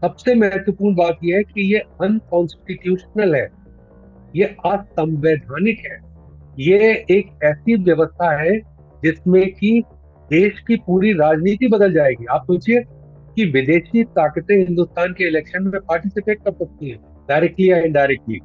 सबसे महत्वपूर्ण बात यह है कि ये अनकॉन्स्टिट्यूशनल है, ये असंवैधानिक है। ये एक ऐसी व्यवस्था है जिसमें कि देश की पूरी राजनीति बदल जाएगी। आप सोचिए कि विदेशी ताकतें हिंदुस्तान के इलेक्शन में पार्टिसिपेट कर सकती हैं, डायरेक्टली या इनडायरेक्टली।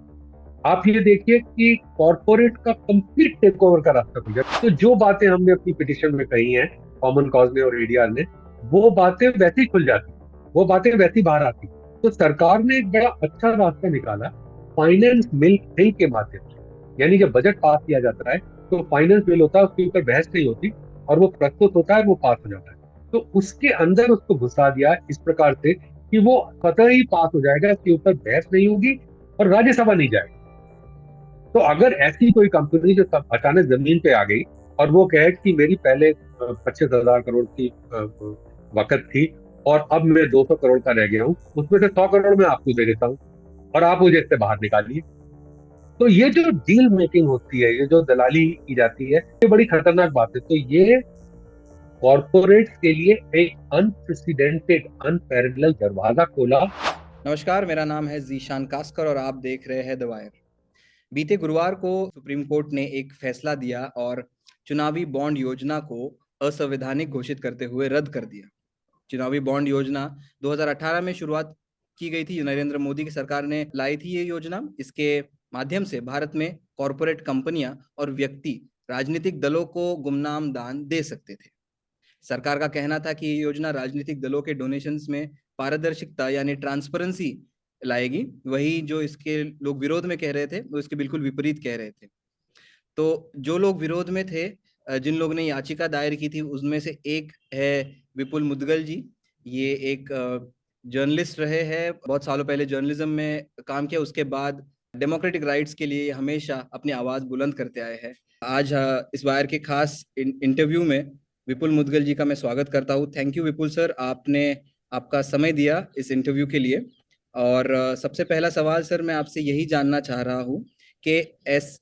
आप ये देखिए कि कॉरपोरेट का कंप्लीट टेक ओवर का रास्ता खुल गया। तो जो बातें हमने अपनी पिटिशन में कही हैं, कॉमन कॉज ने और एडीआर ने, वो बातें वैसी खुल जाती, वो बातें वैसी बाहर आती। तो सरकार ने एक बड़ा अच्छा रास्ता निकाला, फाइनेंस बिल के माध्यम से। यानी जब बजट पास किया जाता है तो फाइनेंस बिल होता है, उसके ऊपर बहस नहीं होती, और वो प्रस्तुत होता है, वो पास हो जाता है। तो उसके अंदर उसको घुसा दिया इस प्रकार से कि वो स्वतः ही पास हो जाएगा, इसके ऊपर बहस नहीं होगी और राज्यसभा नहीं जाएगी। तो अगर ऐसी कोई कंपनी जो सब अचानक जमीन पे आ गई और वो कहे कि मेरी पहले 25,000 करोड़ की वक़्त थी और अब मैं 200 करोड़ का रह गया हूँ, उसमें से 100 करोड़ मैं आपको दे देता हूँ और आप मुझे इससे बाहर निकालिए। तो ये जो डील मेकिंग होती है, ये जो दलाली की जाती है, ये बड़ी खतरनाक बात है। तो ये कॉरपोरेट्स के लिए एक अनप्रेसिडेंटेड, अनपैरेलल दरवाजा खोला। नमस्कार, मेरा नाम है जीशान कास्कर और आप देख रहे हैं द वायर। बीते गुरुवार को सुप्रीम कोर्ट ने एक फैसला दिया और चुनावी बॉन्ड योजना को असंवैधानिक घोषित करते हुए रद्द कर दिया। चुनावी बॉन्ड योजना 2018 में शुरुआत की गई थी। नरेंद्र मोदी की सरकार ने लाई थी ये योजना। इसके माध्यम से भारत में कॉरपोरेट कंपनियां और व्यक्ति राजनीतिक दलों को गुमनाम दान दे सकते थे। सरकार का कहना था कि ये योजना राजनीतिक दलों के डोनेशंस में पारदर्शिता यानी ट्रांसपेरेंसी लाएगी। वही जो इसके लोग विरोध में कह रहे थे वो इसके बिल्कुल विपरीत कह रहे थे। तो जो लोग विरोध में थे, जिन लोगों ने याचिका दायर की थी, उनमें से एक है विपुल मुदगल जी। ये एक जर्नलिस्ट रहे हैं, बहुत सालों पहले जर्नलिज्म में काम किया। उसके बाद डेमोक्रेटिक राइट्स के लिए हमेशा अपनी आवाज बुलंद करते आए हैं। आज इस वायर के खास इंटरव्यू में विपुल मुदगल जी का मैं स्वागत करता हूँ। थैंक यू विपुल सर, आपने आपका समय दिया इस इंटरव्यू के लिए। और सबसे पहला सवाल सर, मैं आपसे यही जानना चाह रहा हूँ कि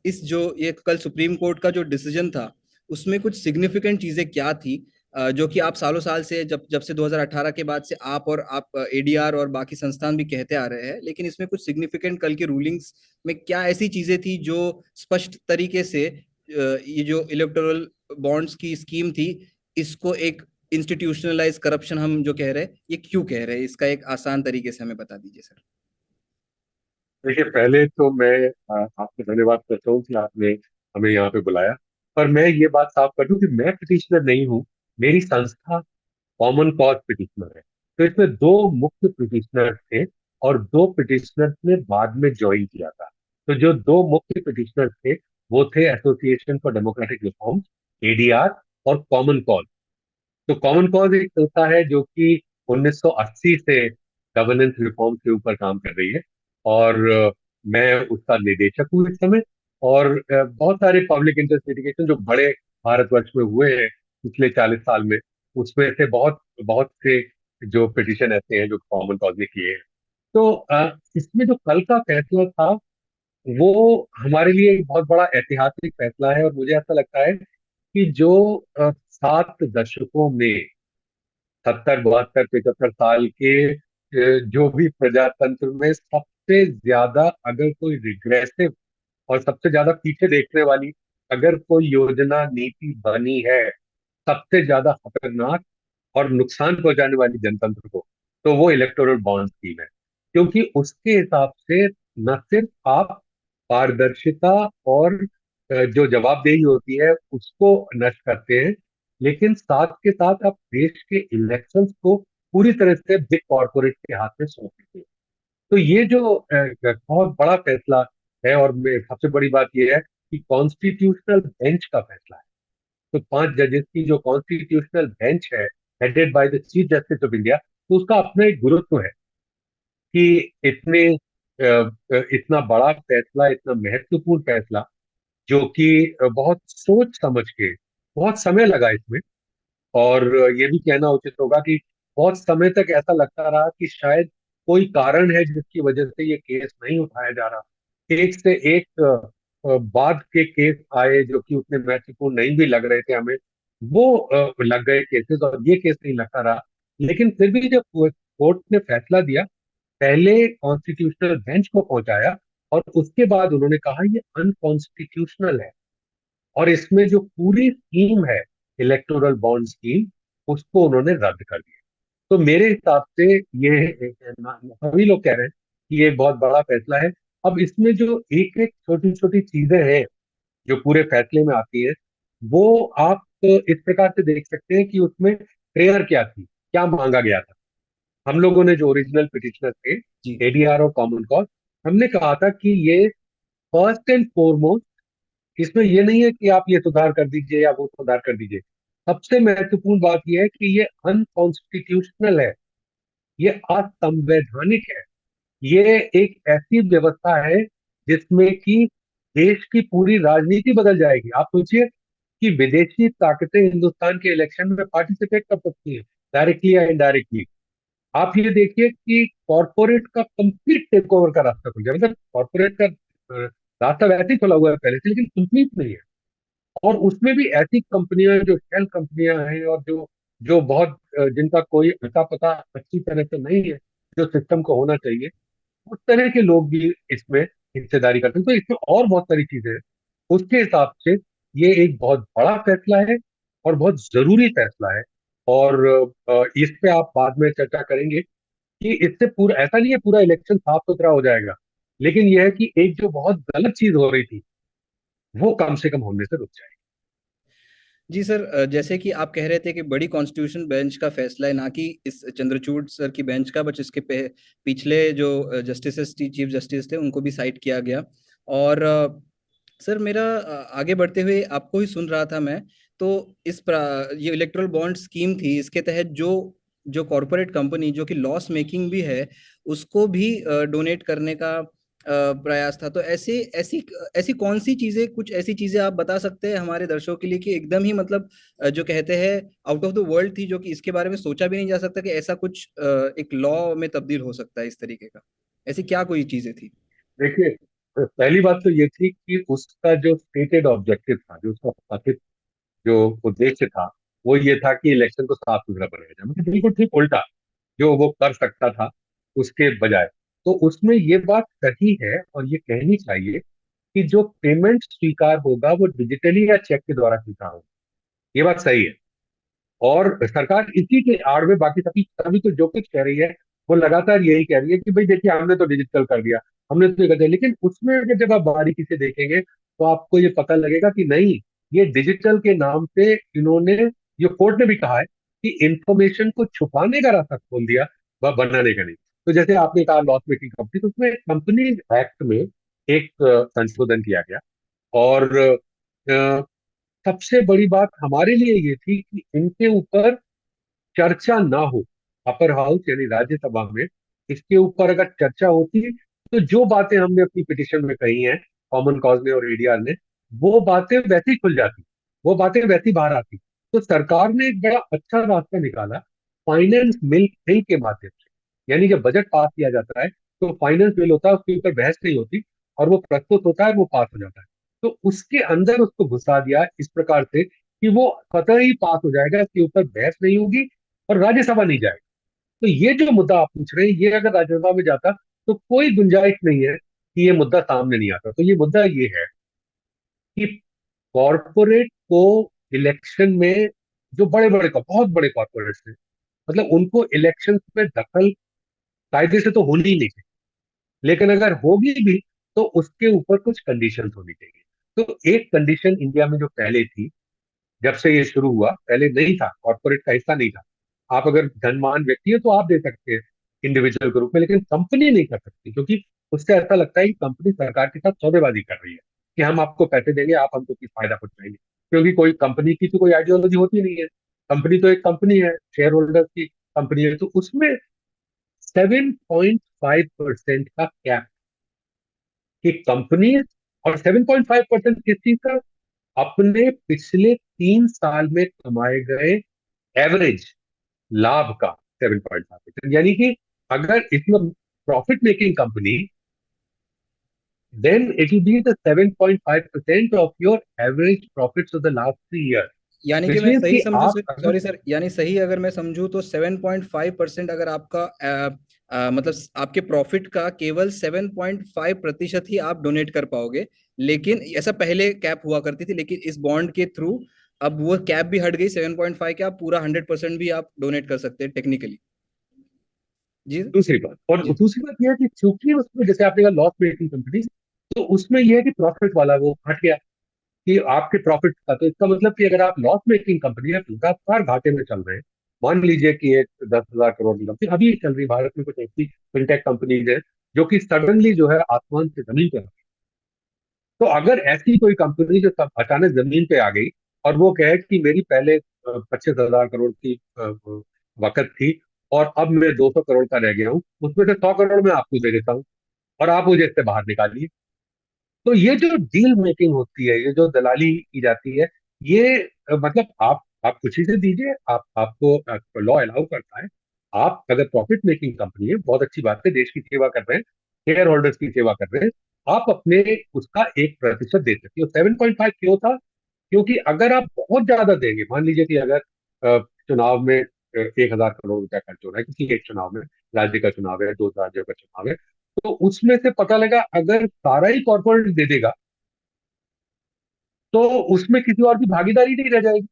इस जो ये कल सुप्रीम कोर्ट का जो डिसीजन था, उसमें कुछ सिग्निफिकेंट चीजें क्या थी, जो कि आप सालों साल से जब जब से 2018 के बाद से आप एडीआर और बाकी संस्थान भी कहते आ रहे हैं, लेकिन इसमें कुछ सिग्निफिकेंट कल की रूलिंग्स में क्या ऐसी चीजें थी जो स्पष्ट तरीके से ये जो इलेक्टोरल बॉन्ड्स की स्कीम थी, इसको एक इंस्टीट्यूशनलाइज करप्शन हम जो कह रहे हैं, ये क्यों कह रहे हैं? इसका एक आसान तरीके से हमें बता दीजिए सर। देखिए, पहले तो मैं आपको धन्यवाद करता हूँ कि आपने हमें यहाँ पे बुलाया। पर मैं ये बात साफ कर दूं कि मैं पिटिशनर नहीं हूँ, मेरी संस्था कॉमन कॉज पिटिशनर है। तो इसमें दो मुख्य पिटिशनर थे और दो पिटिशनर्स ने बाद में ज्वाइन किया था। तो जो दो मुख्य पिटिशनर थे वो थे association for democratic reform, ADR, और कॉमन कॉज। तो कॉमन कॉज एक संस्था है जो कि 1980 से गवर्नेंस रिफॉर्म के ऊपर काम कर रही है, और मैं उसका निदेशक हूँ इस समय। और बहुत सारे पब्लिक इंटरेस्ट लिटिगेशन जो बड़े भारतवर्ष में हुए हैं पिछले 40 साल में, उसमें से बहुत बहुत से जो पिटिशन ऐसे हैं जो कॉमन कॉज ने किए हैं। तो इसमें जो कल का फैसला था वो हमारे लिए एक बहुत बड़ा ऐतिहासिक फैसला है। और मुझे ऐसा लगता है कि जो 7 दशकों में, 70 72 75 साल के जो भी प्रजातंत्र में सबसे ज्यादा अगर कोई रिग्रेसिव और सबसे ज्यादा पीछे देखने वाली अगर कोई योजना नीति बनी है, सबसे ज्यादा खतरनाक और नुकसान पहुंचाने वाली जनतंत्र को, तो वो इलेक्टोरल बॉन्ड स्कीम है। क्योंकि उसके हिसाब से न सिर्फ आप पारदर्शिता और जो जवाबदेही होती है उसको नष्ट करते हैं, लेकिन साथ के साथ आप देश के इलेक्शंस को पूरी तरह से बिग कॉर्पोरेट के हाथ में सौंप देते हैं। तो ये जो बहुत बड़ा फैसला है, और सबसे बड़ी बात यह है कि कॉन्स्टिट्यूशनल बेंच का फैसला है। तो 5 जजेस की जो कॉन्स्टिट्यूशनल बेंच है, headed by the chief justice of India, तो उसका अपना एक गुरुत्व है कि इतना बड़ा फैसला, इतना महत्वपूर्ण फैसला, जो कि बहुत सोच समझ के, बहुत समय लगा इसमें। और ये भी कहना उचित होगा कि बहुत समय तक ऐसा लगता रहा कि शायद कोई कारण है जिसकी वजह से ये केस नहीं उठाया जा रहा। एक से एक बाद के केस आए जो कि उतने महत्वपूर्ण नहीं भी लग रहे थे हमें, वो लग गए केसेस, और ये केस नहीं लगता रहा। लेकिन फिर भी जब कोर्ट ने फैसला दिया पहले कॉन्स्टिट्यूशनल बेंच को पहुंचाया और उसके बाद उन्होंने कहा ये अनकॉन्स्टिट्यूशनल है, और इसमें जो पूरी स्कीम है, इलेक्टोरल बॉन्ड स्कीम, उसको उन्होंने रद्द कर दिया। तो मेरे हिसाब से ये सभी लोग कह रहे हैं कि ये एक बहुत बड़ा फैसला है। अब इसमें जो एक एक छोटी छोटी चीजें हैं जो पूरे फैसले में आती है, वो आप इस प्रकार से देख सकते हैं कि उसमें प्रेयर क्या थी, क्या मांगा गया था। हम लोगों ने जो ओरिजिनल पिटिशनर थे, जी एडीआर और कॉमन कॉज, हमने कहा था कि ये फर्स्ट एंड फॉरमोस्ट, इसमें ये नहीं है कि आप ये सुधार कर दीजिए या वो सुधार कर दीजिए। सबसे महत्वपूर्ण बात यह है कि ये अनकॉन्स्टिट्यूशनल है, ये असंवैधानिक है। ये एक ऐसी व्यवस्था है जिसमें कि देश की पूरी राजनीति बदल जाएगी। आप सोचिए कि विदेशी ताकतें हिंदुस्तान के इलेक्शन में पार्टिसिपेट कर सकती हैं, डायरेक्टली या इनडायरेक्टली। आप ये देखिए कि कॉरपोरेट का कंप्लीट टेक ओवर का रास्ता खुल गया। मतलब कॉरपोरेट का रास्ता वैसे ही खुला हुआ है पहले से, लेकिन कंप्लीट नहीं है। और उसमें भी ऐसी कंपनियां जो शेल कंपनियां हैं, और जो जो बहुत जिनका कोई अता पता अच्छी तरह से नहीं है, जो सिस्टम को होना चाहिए, उस तरह के लोग भी इसमें हिस्सेदारी करते हैं। तो इसमें और बहुत सारी चीजें हैं। उसके हिसाब से ये एक बहुत बड़ा फैसला है और बहुत जरूरी फैसला है। और इस पे आप बाद में चर्चा करेंगे कि इससे पूरा ऐसा नहीं है पूरा इलेक्शन साफ सुथरा हो जाएगा, लेकिन यह है कि एक जो बहुत गलत चीज हो रही थी वो कम से कम होने से रुक जाएगी। जी सर, जैसे कि आप कह रहे थे कि बड़ी कॉन्स्टिट्यूशन बेंच का फैसला है, ना कि इस चंद्रचूड़ सर की बेंच का, बट इसके पिछले जो जस्टिस चीफ जस्टिस थे उनको भी साइट किया गया। और सर मेरा आगे बढ़ते हुए आपको ही सुन रहा था मैं, तो ये इलेक्टोरल बॉन्ड स्कीम थी, इसके तहत जो जो कॉरपोरेट कंपनी जो कि लॉस मेकिंग भी है, उसको भी डोनेट करने का प्रयास था। तो ऐसे ऐसी ऐसी कौन सी चीजें, कुछ ऐसी चीजें आप बता सकते हैं हमारे दर्शकों के लिए कि एकदम ही मतलब जो कहते हैं आउट ऑफ द वर्ल्ड थी, जो कि इसके बारे में सोचा भी नहीं जा सकता कि ऐसा कुछ एक लॉ में तब्दील हो सकता है इस तरीके का। ऐसी क्या कोई चीजें थी? देखिए, पहली बात तो ये थी कि उसका जो स्टेटेड ऑब्जेक्टिव था, जो उसका कथित जो उद्देश्य था, वो ये था कि इलेक्शन को साफ सुथरा बनाया जाए। मतलब बिल्कुल ठीक उल्टा जो वो कर सकता था उसके बजाय। तो उसमें ये बात सही है और ये कहनी चाहिए कि जो पेमेंट स्वीकार होगा वो डिजिटली या चेक के द्वारा स्वीकार होगा। ये बात सही है। और सरकार इसी के आड़ में बाकी सभी सभी तो जो कुछ कह रही है, वो लगातार यही कह रही है कि भाई देखिए हमने तो डिजिटल कर दिया, हमने तो ये कर दिया। लेकिन उसमें अगर जब आप बारीकी से देखेंगे तो आपको ये पता लगेगा कि नहीं, ये डिजिटल के नाम पे इन्होंने, ये कोर्ट ने भी कहा है कि इंफॉर्मेशन को छुपाने का रास्ता खोल दिया, वह बनाने का नहीं। तो जैसे आपने कहा लॉस मेकिंग कंपनी, तो उसमें कंपनीज एक्ट में एक संशोधन किया गया। और सबसे बड़ी बात हमारे लिए ये थी कि इनके ऊपर चर्चा ना हो। अपर हाउस यानी राज्यसभा में इसके ऊपर अगर चर्चा होती तो जो बातें हमने अपनी पिटिशन में कही हैं, कॉमन कॉज ने और एडीआर ने, वो बातें वैसे ही खुल जाती, वो बातें वैसी बाहर आती। तो सरकार ने एक बड़ा अच्छा रास्ता निकाला फाइनेंस बिल के माध्यम से। यानी जब बजट पास किया जाता है तो फाइनेंस बिल होता है, उसके ऊपर बहस नहीं होती, और वो प्रस्तुत होता है, वो पास हो जाता है। तो उसके अंदर उसको घुसा दिया इस प्रकार से कि वो स्वतः ही पास हो जाएगा, इसके ऊपर बहस नहीं होगी और राज्यसभा नहीं जाएगा। तो ये जो मुद्दा आप पूछ रहे हैं, ये अगर राज्यसभा में जाता तो कोई गुंजाइश नहीं है कि ये मुद्दा सामने नहीं आता। तो ये मुद्दा ये है कि कॉरपोरेट को इलेक्शन में, जो बड़े बड़े का बहुत बड़े कॉरपोरेट हैं, मतलब उनको इलेक्शन में दखल कायदे से तो होनी ही नहीं चाहिए, लेकिन अगर होगी भी तो उसके ऊपर कुछ कंडीशंस होनी चाहिए। तो एक कंडीशन इंडिया में जो पहले थी, जब से ये शुरू हुआ, पहले नहीं था, कॉर्पोरेट का हिस्सा नहीं था। आप अगर धनवान व्यक्ति है तो आप दे सकते हैं इंडिविजुअल के रूप में, लेकिन कंपनी नहीं कर सकती, क्योंकि उससे ऐसा लगता है कि कंपनी सरकार के साथ सौदेबाजी कर रही है कि हम आपको पैसे देंगे, आप हमको कुछ फायदा पहुंचाएंगे। क्योंकि कोई कंपनी की तो कोई आइडियोलॉजी होती नहीं है। कंपनी तो एक कंपनी है, शेयर होल्डर्स की कंपनी है। तो उसमें 7.5% का कैप कि कंपनी, और 7.5% किस चीज का? अपने पिछले 3 साल में कमाए गए एवरेज लाभ का 7.5%। यानी कि अगर इसमें profit making company, then it will be the 7.5% of your average profits of the last 3 year. यानी कि विच मैं मीन्स सही कि समझूं आप सर, अगर, सॉरी सर, यानी सही अगर मैं समझूं तो 7.5% अगर आपका मतलब आपके प्रॉफिट का केवल 7.5% ही आप डोनेट कर पाओगे। लेकिन ऐसा पहले कैप हुआ करती थी, लेकिन इस बॉन्ड के थ्रू अब वो कैप भी हट गई 7.5 के, आप पूरा 100% भी आप डोनेट कर सकते हैं टेक्निकली। जी। दूसरी बात, और जी। दूसरी बात यह है कि चूंकि उसमें जैसे आपने कहा लॉस मेकिंग कंपनी, तो उसमें यह है कि प्रॉफिट वाला वो हट गया कि आपके प्रॉफिट का, तो इसका मतलब कि अगर आप लॉस मेकिंग कंपनी है, लगातार घाटे में चल रहे हैं, मान लीजिए कि एक 10,000 करोड़ की कंपनी अभी चल रही भारत में, कुछ ऐसी फिनटेक कंपनीज है जो कि सडनली जो है आसमान से जमीन पे, तो अगर ऐसी कोई कंपनी जो अचानक जमीन पे आ गई और वो कहे कि मेरी पहले 25,000 करोड़ की वक़्त थी और अब मैं 200 करोड़ का रह गया हूँ, उसमें से 100 करोड़ मैं आपको दे देता हूँ और आप मुझे इससे बाहर निकालिए। तो ये जो डील मेकिंग होती है, ये जो दलाली की जाती है, ये मतलब आप खुशी से दीजिए, आप आपको लॉ अलाउ करता है। आप अगर प्रॉफिट मेकिंग कंपनी है, बहुत अच्छी बात है, देश की सेवा कर रहे हैं, शेयर होल्डर्स की सेवा कर रहे हैं, आप अपने उसका 1% दे सकते हो। 7.5 क्यों था? क्योंकि अगर आप बहुत ज्यादा देंगे, मान लीजिए कि अगर चुनाव में 1,000 करोड़ रुपया खर्च हो रहा है किसी एक चुनाव में, राज्य का चुनाव है, दो राज्यों का चुनाव है, तो उसमें से पता लगा अगर सारा ही कॉर्पोरेट दे देगा तो उसमें किसी और की भागीदारी नहीं रह जाएगी,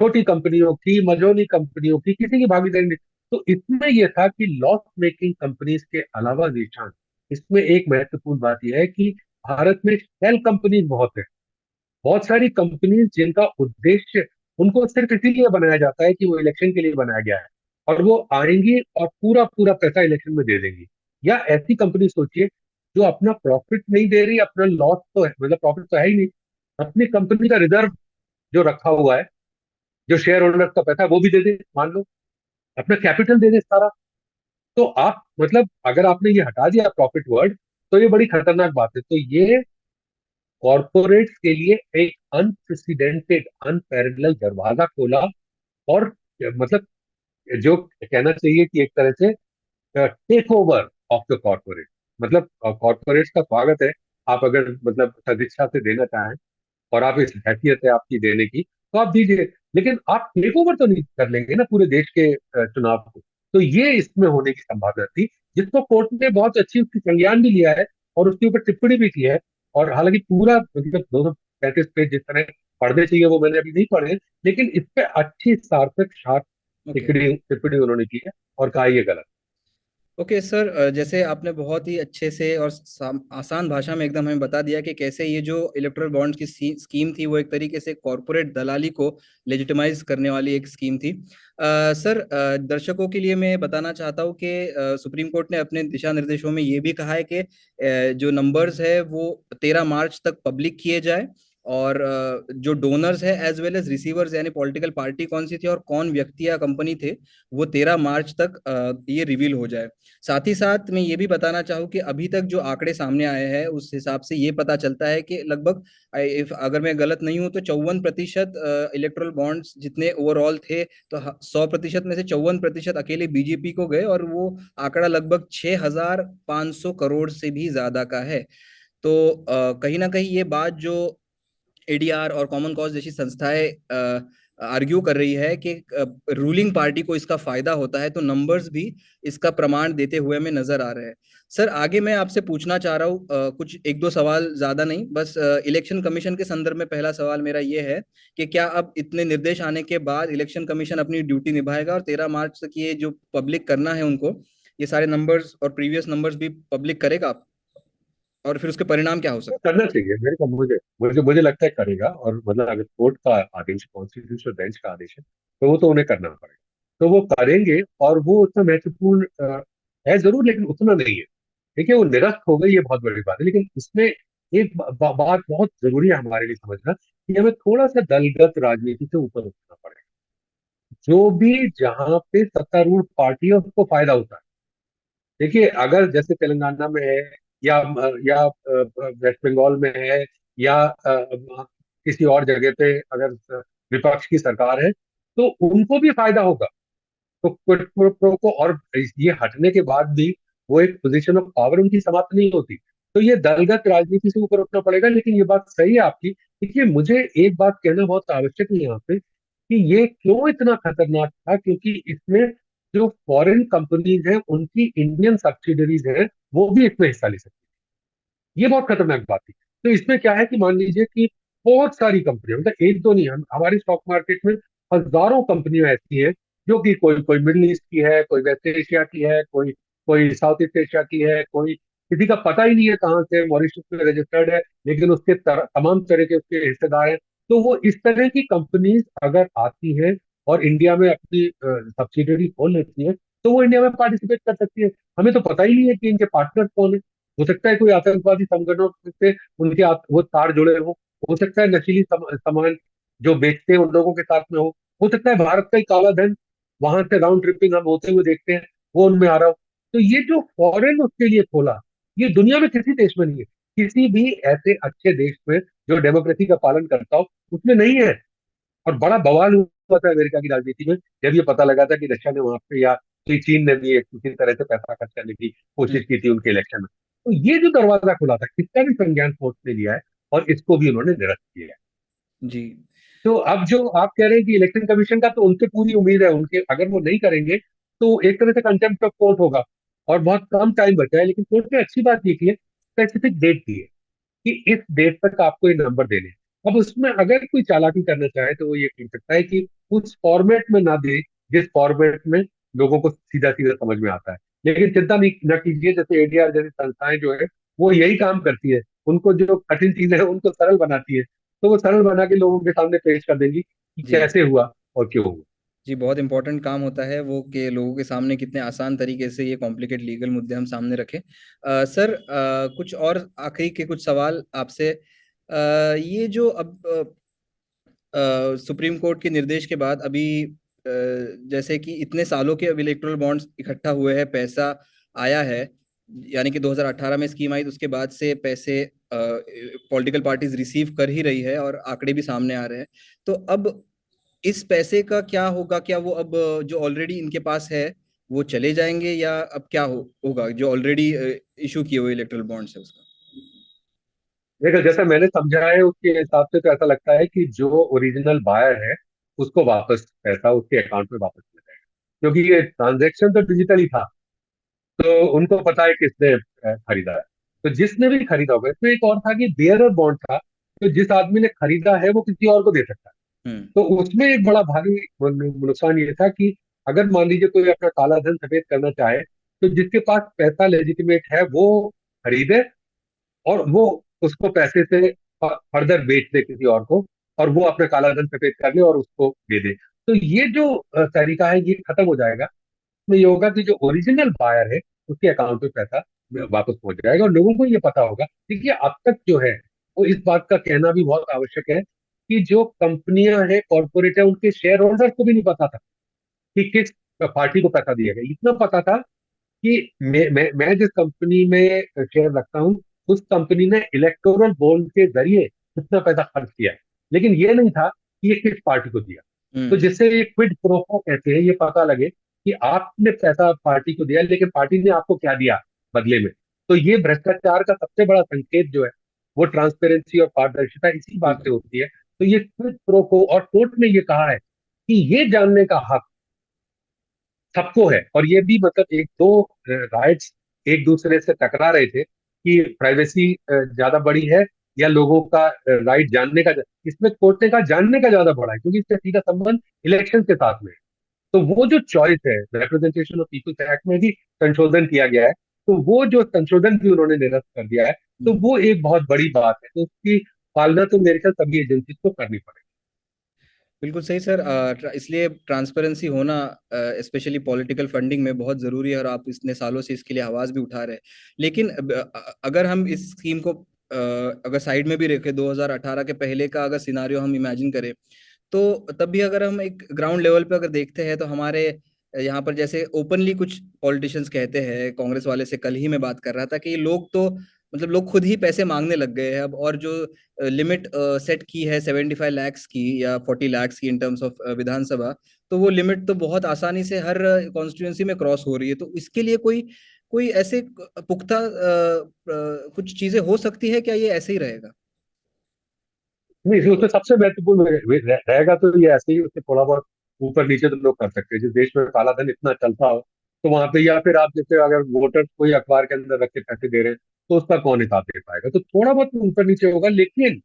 छोटी कंपनियों की, मझोली कंपनियों की, किसी की भागीदारी नहीं। तो इसमें यह था कि लॉस मेकिंग कंपनीज के अलावा जीशान, इसमें एक महत्वपूर्ण बात यह है कि भारत में शेल कंपनीज बहुत है, बहुत सारी कंपनीज जिनका उद्देश्य, उनको सिर्फ इसीलिए बनाया जाता है कि वो इलेक्शन के लिए बनाया गया है और वो आएंगी और पूरा पूरा पैसा इलेक्शन में दे देंगी। या ऐसी कंपनी सोचिए जो अपना प्रॉफिट नहीं दे रही, अपना लॉस तो है, मतलब प्रॉफिट तो है ही नहीं, अपनी कंपनी का रिजर्व जो रखा हुआ है, जो शेयर होल्डर का पैसा है वो भी दे दे, मान लो अपना कैपिटल दे दे सारा। तो आप मतलब अगर आपने ये हटा दिया प्रॉफिट वर्ड, तो ये बड़ी खतरनाक बात है। तो ये कॉरपोरेट्स के लिए एक अनप्रेसिडेंटेड, अनपैरेलल दरवाजा खोला, और मतलब जो कहना चाहिए कि एक तरह से take over of the corporate, मतलब कॉरपोरेट्स का स्वागत है, आप अगर मतलब सदिच्छा से देना चाहें और आप इस हैसियत है आपकी देने की, तो आप दीजिए, लेकिन आप टेक ओवर तो नहीं कर लेंगे ना पूरे देश के चुनाव को। तो ये इसमें होने की संभावना थी, जिसको कोर्ट ने बहुत अच्छी उसकी संज्ञान भी लिया है और उसके ऊपर टिप्पणी भी की है। और हालांकि पूरा मतलब 235 पेज जिस तरह पढ़ने चाहिए वो मैंने अभी नहीं पढ़े, लेकिन इस पे अच्छी सार्थक शार्प ओके। टिप्पणी टिप्पणी उन्होंने की है और कहा ये गलत। ओके सर, जैसे आपने बहुत ही अच्छे से और आसान भाषा में एकदम हमें बता दिया कि कैसे ये जो इलेक्टोरल बॉन्ड्स की स्कीम थी वो एक तरीके से कॉरपोरेट दलाली को लेजिटिमाइज करने वाली एक स्कीम थी। सर, दर्शकों के लिए मैं बताना चाहता हूँ कि सुप्रीम कोर्ट ने अपने दिशा निर्देशों में ये भी कहा है कि जो नंबर्स है वो 13 मार्च तक पब्लिक किए जाए, और जो डोनर्स है एज वेल एज रिसीवर्स यानी पॉलिटिकल पार्टी कौन सी थी और कौन व्यक्ति या कंपनी थे, वो 13 मार्च तक ये रिवील हो जाए। साथ ही साथ मैं ये भी बताना चाहूँ कि अभी तक जो आंकड़े सामने आए हैं उस हिसाब से ये पता चलता है कि लगभग, अगर मैं गलत नहीं हूँ तो 54% इलेक्ट्रल बॉन्ड्स जितने ओवरऑल थे, तो 100% में से 54% अकेले बीजेपी को गए, और वो आंकड़ा लगभग 6,500 करोड़ से भी ज्यादा का है। तो कहीं ना कहीं ये बात जो एडीआर और कॉमन कॉज जैसी संस्थाएं आर्ग्यू कर रही है कि रूलिंग पार्टी को इसका फायदा होता है, तो नंबर्स भी इसका प्रमाण देते हुए हमें नजर आ रहे हैं। सर, आगे मैं आपसे पूछना चाह रहा हूँ कुछ एक दो सवाल, ज्यादा नहीं, बस इलेक्शन कमीशन के संदर्भ में पहला सवाल मेरा ये है कि क्या अब इतने निर्देश आने के बाद इलेक्शन कमीशन अपनी ड्यूटी निभाएगा और 13 मार्च तक ये जो पब्लिक करना है उनको, ये सारे नंबर्स और प्रीवियस नंबर्स भी पब्लिक करेगा, और फिर उसके परिणाम क्या हो वो सकते करना चाहिए, मेरे को मुझे मुझे मुझे लगता है करेगा, और मतलब अगर कोर्ट का आदेश, कॉन्स्टिट्यूशनल बेंच का आदेश है, तो वो तो उन्हें करना पड़ेगा, तो वो करेंगे। और वो उतना महत्वपूर्ण है जरूर, लेकिन उतना नहीं है। देखिए वो निरस्त हो गई, ये बहुत बड़ी बात है, लेकिन इसमें एक बात बहुत जरूरी है हमारे लिए समझना, कि हमें थोड़ा सा दलगत राजनीति से ऊपर उठना पड़ेगा। जो भी जहां पे सत्तारूढ़ पार्टी है उसको फायदा होता है। देखिए अगर जैसे तेलंगाना में है, या वेस्ट बंगाल में है, या किसी और जगह पे अगर विपक्ष की सरकार है, तो उनको भी फायदा होगा। तो क्विड प्रो को, और ये हटने के बाद भी वो एक पोजीशन ऑफ पावर उनकी समाप्त नहीं होती। तो ये दलगत राजनीति से ऊपर उठना पड़ेगा। लेकिन ये बात सही है आपकी। देखिए मुझे एक बात कहना बहुत आवश्यक है यहाँ पे, कि ये क्यों इतना खतरनाक था, क्योंकि इसमें जो फॉरेन कंपनीज हैं उनकी इंडियन सब्सिडरीज हैं वो भी इसमें हिस्सा ले सकती है। ये बहुत खतरनाक बात थी। तो इसमें क्या है कि मान लीजिए कि बहुत सारी कंपनियां, मतलब एक दो नहीं, हमारे स्टॉक मार्केट में हजारों कंपनियां ऐसी हैं जो कि कोई कोई मिडिल ईस्ट की है, कोई वेस्ट एशिया की है, कोई कोई साउथ ईस्ट एशिया की है, कोई किसी का पता ही नहीं है कहाँ से, मॉरिशस में रजिस्टर्ड है लेकिन उसके तमाम तरह के उसके हिस्सेदार हैं। तो वो इस तरह की कंपनीज अगर आती हैं और इंडिया में अपनी सब्सिडरी खोल लेती है, तो वो इंडिया में पार्टिसिपेट कर सकती है। हमें तो पता ही नहीं है कि इनके पार्टनर कौन है। हो सकता है कोई आतंकवादी संगठनों से उनके वो तार जुड़े हो सकता है नशीली सामान जो बेचते हैं उन लोगों के साथ में हो सकता है भारत का ही काला धन वहां से राउंड ट्रिपिंग हम होते हुए देखते हैं वो उनमें आ रहा हो। तो ये जो फॉरेन उसके लिए खोला, ये दुनिया में किसी देश में नहीं है। किसी भी ऐसे अच्छे देश में जो डेमोक्रेसी का पालन करता हो उसमें नहीं है। और बड़ा बवाल हुआ था अमेरिका की राजनीति में जब ये पता लगा था कि रशिया ने वहां पे या कोई चीन ने भी एक किसी तरह से पैसा खर्च करने की हम्म, कोशिश की थी उनके इलेक्शन में। तो ये जो दरवाजा खुला था इसका भी संज्ञान फोर्स ने लिया है और इसको भी उन्होंने निरस्त किया है। जी तो अब जो आप कह रहे हैं कि इलेक्शन कमीशन का, तो उनसे पूरी उम्मीद है, उनके अगर वो नहीं करेंगे तो एक तरह से कंटेम्प्ट ऑफ कोर्ट होगा और बहुत कम टाइम बचा है। लेकिन कोर्ट ने अच्छी बात ये की है, स्पेसिफिक डेट दी है कि इस डेट तक आपको ये नंबर देने हैं। अब उसमें अगर कोई चालाकी करना चाहे तो वो ये कर सकता है कि उस फॉर्मेट में ना दे जिस फॉर्मेट में लोगों को सीधा सीधा समझ में आता है। लेकिन चिंता नहीं न कीजिए, जैसे एडीआर जैसी संस्थाएं जो है वो यही काम करती है। उनको जो कठिन चीजें हैं उनको सरल बनाती है, तो वो सरल बना के लोगों के सामने पेश कर देंगी कि जी कैसे हुआ और क्यों हुआ। जी, बहुत इंपॉर्टेंट काम होता है वो कि लोगों के सामने कितने आसान तरीके से ये कॉम्प्लिकेट लीगल मुद्दे हम सामने रखें। सर, कुछ और आखिरी के कुछ सवाल आपसे। ये जो अब सुप्रीम कोर्ट के निर्देश के बाद अभी जैसे कि इतने सालों के अब इलेक्टोरल बॉन्ड्स इकट्ठा हुए हैं, पैसा आया है, यानी कि 2018 में स्कीम आई तो उसके बाद से पैसे पॉलिटिकल पार्टीज रिसीव कर ही रही है और आंकड़े भी सामने आ रहे हैं। तो अब इस पैसे का क्या होगा? क्या वो अब जो ऑलरेडी इनके पास है वो चले जाएंगे, या अब क्या होगा जो ऑलरेडी इशू किए हुए इलेक्टोरल बॉन्ड्स है उसका? देखो जैसा मैंने समझा है उसके हिसाब से तो ऐसा लगता है कि जो ओरिजिनल बायर है उसको वापस पैसा उसके अकाउंट में वापस मिल जाएगा, क्योंकि ये ट्रांजैक्शन तो डिजिटल ही था। तो उनको पता है किसने खरीदा है। तो जिसने भी खरीदा होगा, इसमें एक और था कि बेयरर बॉन्ड था, तो जिस आदमी ने खरीदा है वो किसी और को दे सकता है। हम्म। तो उसमें एक बड़ा भारी नुकसान ये था कि अगर मान लीजिए कोई अपना काला धन सफेद करना चाहे तो जिसके पास पैसा लेजिटिमेट है वो खरीदे और वो उसको पैसे से फर्दर बेच दे किसी और को, और वो अपना काला धन सफेद कर ले और उसको दे दे। तो ये जो तरीका है ये खत्म हो जाएगा। इसमें ये होगा कि जो ओरिजिनल बायर है उसके अकाउंट में पैसा हम्म। वापस पहुंच जाएगा और लोगों को ये पता होगा। देखिए अब तक जो है वो इस बात का कहना भी बहुत आवश्यक है कि जो कंपनियां हैं कॉर्पोरेट है उनके शेयर होल्डर्स को भी नहीं पता था कि किस पार्टी को पैसा दिया गया। इतना पता था कि मैं जिस कंपनी में शेयर रखता हूँ उस कंपनी ने इलेक्टोरल बॉन्ड के जरिए कितना पैसा खर्च किया है, लेकिन ये नहीं था कि ये किस पार्टी को दिया। तो हम्म। जिससे ये क्विड प्रो क्वो कहते हैं, ये पता लगे कि आपने पैसा पार्टी को दिया लेकिन पार्टी ने आपको क्या दिया बदले में। तो ये भ्रष्टाचार का सबसे बड़ा संकेत जो है वो ट्रांसपेरेंसी और पारदर्शिता इसी बात से बिल्कुल। होती है। तो ये क्विड प्रो क्वो, और कोर्ट ने ये कहा है कि ये जानने का हक सबको है। और ये भी मतलब एक दो राइट्स एक दूसरे से टकरा रहे थे कि प्राइवेसी ज्यादा बड़ी है या लोगों का राइट जानने का। इसमें कोर्ट ने कहा जानने का ज्यादा बड़ा है क्योंकि इससे सीधा संबंध इलेक्शन के साथ में है। तो वो जो चॉइस है रिप्रेजेंटेशन ऑफ पीपल्स एक्ट में भी संशोधन किया गया है, तो वो जो संशोधन भी उन्होंने निरस्त कर दिया है। तो हम्म। वो एक बहुत बड़ी बात है, तो उसकी पालना तो मेरे ख्याल सभी एजेंसी को करनी पड़ेगी। बिल्कुल सही सर। इसलिए ट्रांसपेरेंसी होना स्पेशली पॉलिटिकल फंडिंग में बहुत ज़रूरी है और आप इतने सालों से इसके लिए आवाज़ भी उठा रहे हैं। लेकिन अगर हम इस स्कीम को अगर साइड में भी रखें, 2018 के पहले का अगर सिनारियो हम इमेजिन करें, तो तब भी अगर हम एक ग्राउंड लेवल पे अगर देखते हैं तो हमारे यहाँ पर जैसे ओपनली कुछ पॉलिटिशियंस कहते हैं, कांग्रेस वाले से कल ही मैं बात कर रहा था कि लोग तो मतलब लोग खुद ही पैसे मांगने लग गए हैं अब, और जो लिमिट सेट की है 75 lakhs की या 40 lakhs की इन टर्म्स ऑफ विधानसभा, तो वो लिमिट तो बहुत आसानी से हर कॉन्स्टिट्यूंसी में क्रॉस हो रही है। तो इसके लिए कोई कोई ऐसे पुख्ता कुछ चीजें हो सकती है क्या, ये ऐसे ही रहेगा? नहीं, इसमें उसमें सबसे महत्वपूर्ण रहेगा तो ये ऐसे ही उससे थोड़ा बहुत ऊपर नीचे तो लोग कर सकते हैं। जिस देश में काला धन इतना चलता हो तो वहां पे, या फिर आप जैसे अगर वोटर कोई अखबार के अंदर रख के पैसे दे रहे हैं तो उसका कौन हिसाब दे पाएगा। तो थोड़ा बहुत ऊपर नीचे होगा, लेकिन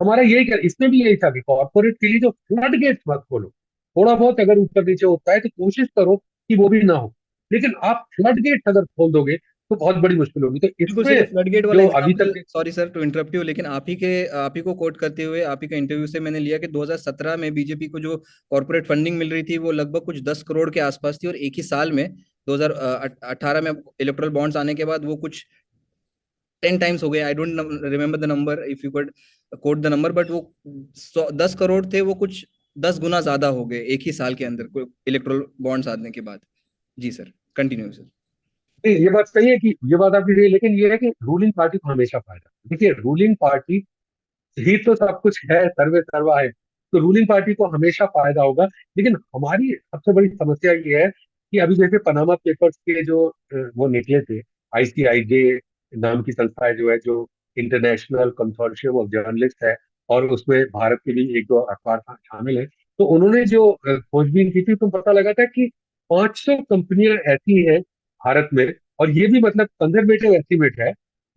हमारा यही इसमें भी यही था कि कॉर्पोरेट के लिए जो फ्लड गेट मत खोलो। थोड़ा बहुत अगर ऊपर नीचे होता है तो कोशिश करो कि वो भी ना हो, लेकिन आप फ्लड गेट अगर खोल दोगे तो बहुत बड़ी मुश्किल होगी। तो बिल्कुल सर, ये इसमें फ्लड गेट वाला जो अभी एग्जांपल, तक, sorry sir to interrupt you, लेकिन आप ही को कोट करते हुए आप ही का इंटरव्यू से मैंने लिया कि 2017 में बीजेपी को जो कॉर्पोरेट फंडिंग मिल रही थी वो लगभग कुछ 10 करोड़ के आसपास थी, और एक ही साल में 2018 में इलेक्ट्रल बॉन्ड्स आने के बाद वो कुछ 10 टाइम्स हो गए। I don't remember the number, if you could quote the number, but वो 10 करोड़ थे, वो कुछ 10 गुना ज्यादा हो गए एक ही साल के अंदर इलेक्ट्रल बॉन्ड्स आने के बाद। जी सर, कंटिन्यू सर। नहीं, ये बात सही है कि ये बात आपकी सही है, लेकिन ये है कि रूलिंग पार्टी को हमेशा फायदा। देखिए, रूलिंग पार्टी ही तो सब कुछ है, सर्वे सर्वा है, तो रूलिंग पार्टी को हमेशा फायदा होगा। लेकिन हमारी सबसे बड़ी समस्या ये है कि अभी जैसे पनामा पेपर्स के जो वो निकले थे, आईसीआईजे नाम की संस्था है जो इंटरनेशनल कंसोर्शियम ऑफ जर्नलिस्ट है, और उसमें भारत के भी एक दो अखबार शामिल है। तो उन्होंने जो खोजबीन की थी तो पता लगा था कि 500 कंपनियां ऐसी हैं भारत में, और ये भी मतलब कंजर्वेटिव एस्टिमेट है,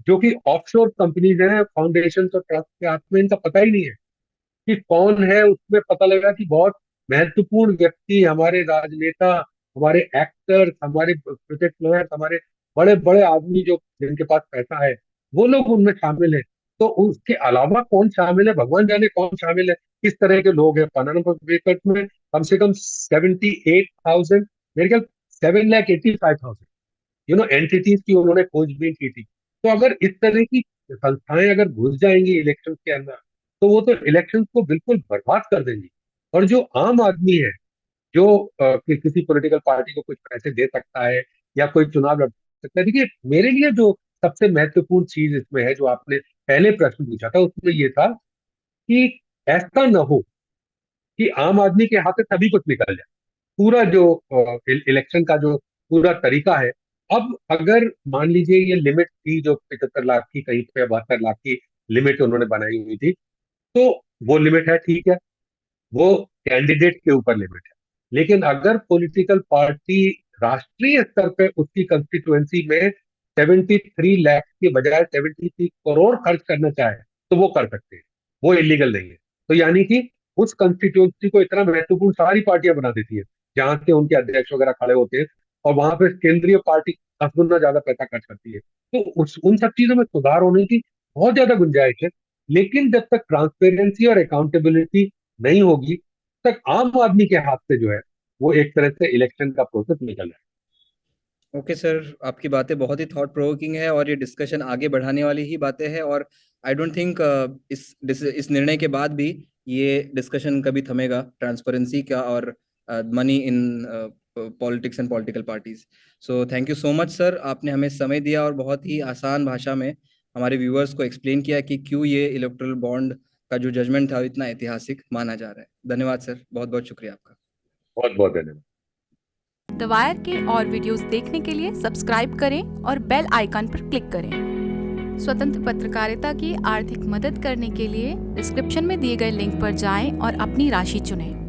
जो कि ऑफशोर कंपनीज हैं, फाउंडेशन और ट्रस्ट के हाथ में इनका पता ही नहीं है कि कौन है। उसमें पता लगा कि बहुत महत्वपूर्ण व्यक्ति, हमारे राजनेता, हमारे एक्टर्स, हमारे प्रोजेक्ट लॉयर्स, हमारे बड़े बड़े आदमी जो जिनके पास पैसा है, वो लोग उनमें शामिल हैं। तो उसके अलावा कौन शामिल है, भगवान जाने कौन शामिल है, किस तरह के लोग हैं। पनामा पेपर्स में कम से कम 78,000, मेरे ख्याल 7,85,000 एंटिटीज की उन्होंने खोजबीन की थी। तो अगर इस तरह की संस्थाएं अगर घुस जाएंगी इलेक्शन के अंदर, तो वो तो इलेक्शन को बिल्कुल बर्बाद कर देंगी। और जो आम आदमी है, जो किसी पॉलिटिकल पार्टी को कुछ पैसे दे सकता है या कोई चुनाव लड़ सकता है। देखिए, मेरे लिए जो सबसे महत्वपूर्ण चीज इसमें है, जो आपने पहले प्रश्न पूछा था, उसमें ये था कि ऐसा न हो कि आम आदमी के हाथ से सभी कुछ निकल जाए। पूरा जो इलेक्शन का जो पूरा तरीका है, अब अगर मान लीजिए ये लिमिट थी जो 75 लाख की, कहीं पे 72 लाख की लिमिट उन्होंने बनाई हुई थी, तो वो लिमिट है, ठीक है, वो कैंडिडेट के ऊपर लिमिट है। लेकिन अगर पॉलिटिकल पार्टी राष्ट्रीय स्तर पे उसकी कंस्टिट्युएंसी में 73 लाख के बजाय 73 करोड़ खर्च करना चाहे तो वो कर सकते हैं, वो इलीगल नहीं है। तो यानी कि उस कंस्टिट्युएंसी को इतना महत्वपूर्ण सारी पार्टियां बना देती है, जहां से उनके अध्यक्ष वगैरह खड़े होते हैं, और वहां पे केंद्रीय पार्टी 10 गुना ज्यादा पैसा खर्च करती है। तो उन सब चीजों में सुधार होने की बहुत ज्यादा गुंजाइश है। लेकिन जब तक ट्रांसपेरेंसी और अकाउंटेबिलिटी नहीं होगी, तक आम आदमी के हाथ से जो है वो एक तरह से इलेक्शन का प्रोसेस निकल रहा ओके सर, आपकी बातें बहुत ही थॉट प्रोवोकिंग है और ये डिस्कशन आगे बढ़ाने वाली ही बातें हैं, और आई डोंट थिंक इस निर्णय के बाद भी ये डिस्कशन कभी थमेगा, ट्रांसपेरेंसी का और money in politics and political parties. So thank you so much sir, आपने हमें समय दिया और बहुत ही आसान भाषा में हमारे व्यूअर्स को एक्सप्लेन किया कि क्यों ये इलेक्टोरल बॉन्ड का जो जजमेंट था इतना ऐतिहासिक माना जा रहा है। धन्यवाद सर, बहुत बहुत शुक्रिया आपका। है। बहुत बहुत धन्यवाद। द वायर के और वीडियोस देखने के लिए सब्सक्राइब करें और बेल आइकन पर क्लिक करें। स्वतंत्र पत्रकारिता की आर्थिक मदद करने के लिए डिस्क्रिप्शन में दिए गए लिंक पर जाएं और अपनी राशि चुनें।